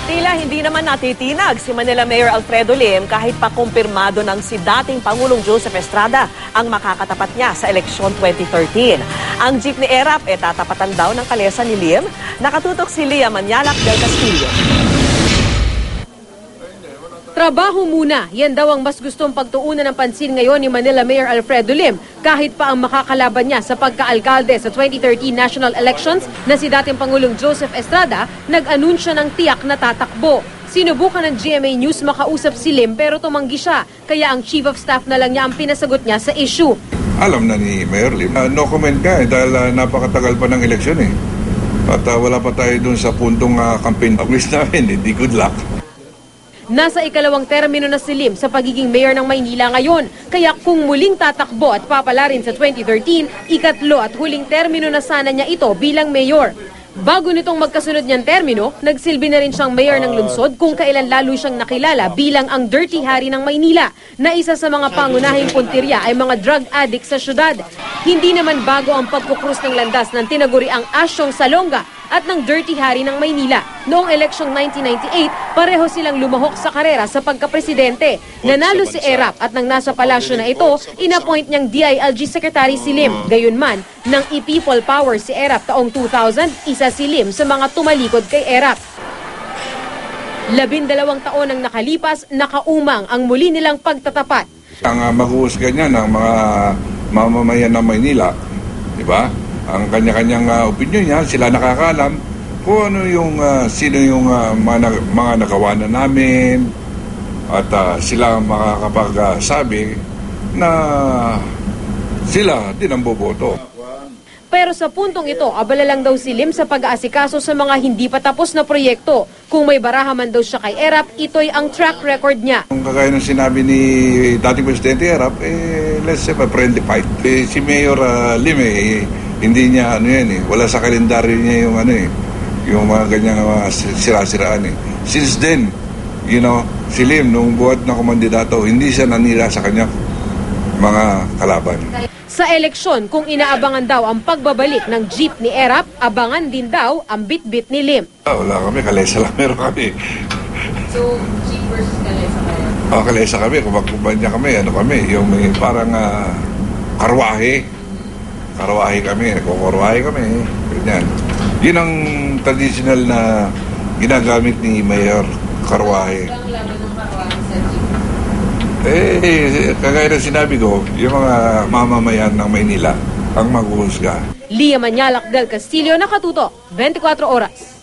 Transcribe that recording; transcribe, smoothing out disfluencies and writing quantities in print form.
Tila hindi naman natitinag si Manila Mayor Alfredo Lim kahit pa kumpirmado ng si dating Pangulong Joseph Estrada ang makakatapat niya sa eleksyon 2013. Ang jeep ni ERAP tatapatan daw ng kalesa ni Lim. Nakatutok si Lia Manyalak del Castillo. Trabaho muna, yan daw ang mas gustong pagtuunan ng pansin ngayon ni Manila Mayor Alfredo Lim kahit pa ang makakalaban niya sa pagkaalkalde sa 2013 national elections na si dating Pangulong Joseph Estrada nag-anunsyo ng tiyak na tatakbo. Sinubukan ng GMA News makausap si Lim pero tumanggi siya kaya ang Chief of Staff na lang niya ang pinasagot niya sa issue. Alam na ni Mayor Lim, no comment ka dahil napakatagal pa ng eleksyon At wala pa tayo dun sa puntong campaign. Wish namin, hindi good luck. Nasa ikalawang termino na si Lim sa pagiging mayor ng Maynila ngayon. Kaya kung muling tatakbo at papalarin sa 2013, ikatlo at huling termino na sana niya ito bilang mayor. Bago nitong magkasunod niyang termino, nagsilbi na rin siyang mayor ng lungsod kung kailan lalo siyang nakilala bilang ang Dirty Harry ng Maynila, na isa sa mga pangunahing puntirya ay mga drug addict sa syudad. Hindi naman bago ang pagkukrus ng landas ng tinaguriang Asyong Salonga at ng Dirty Harry ng Maynila. Noong eleksyong 1998, pareho silang lumahok sa karera sa pagkapresidente. Nanalo si ERAP at nang nasa palasyo na ito, inappoint niyang DILG Secretary si Lim. Gayunman, nang i-people power si ERAP taong 2000, isa si Lim sa mga tumalikod kay ERAP. 12 taon ang nakalipas, nakaumang ang muli nilang pagtatapat. Ang mag-uusga niya ng mga mamamayan ng Maynila, di ba? Ang kanya-kanyang opinion niya, sila nakakaalam kung ano yung, sino yung mga nagawa na namin at sila makakapagsabi na sila din ang boboto. Pero sa puntong ito, abala lang daw si Lim sa pag-aasikaso sa mga hindi pa tapos na proyekto. Kung may baraha man daw siya kay ERAP, ito'y ang track record niya. Kung kagaya ng sinabi ni dating Presidente ERAP, let's have a friendly fight. Si Mayor Lim, hindi niya wala sa kalendaryo niya yung yung mga ganyang sira-siraan Since then, si Lim nung buhat na kumandidato, hindi siya nanira sa kanya mga kalaban. Sa eleksyon, kung inaabangan daw ang pagbabalik ng jeep ni ERAP, abangan din daw ang bit-bit ni Lim. Wala kami, kalesa lang meron kami. So, jeep versus kalesa kayo? Kalesa kami, kumakumpanya kami, yung may parang karwahe. Karwahe kami, nagkukurwahe kami. Ganyan. Yun ang traditional na ginagamit ni Mayor, karwahe. Ang laban ng karwahe sa jeep? Kagaya na sinabi ko, yung mga mamamayan ng Maynila ang maghuhusga. Lia Manyalak del Castillo, nakatuto, 24 oras.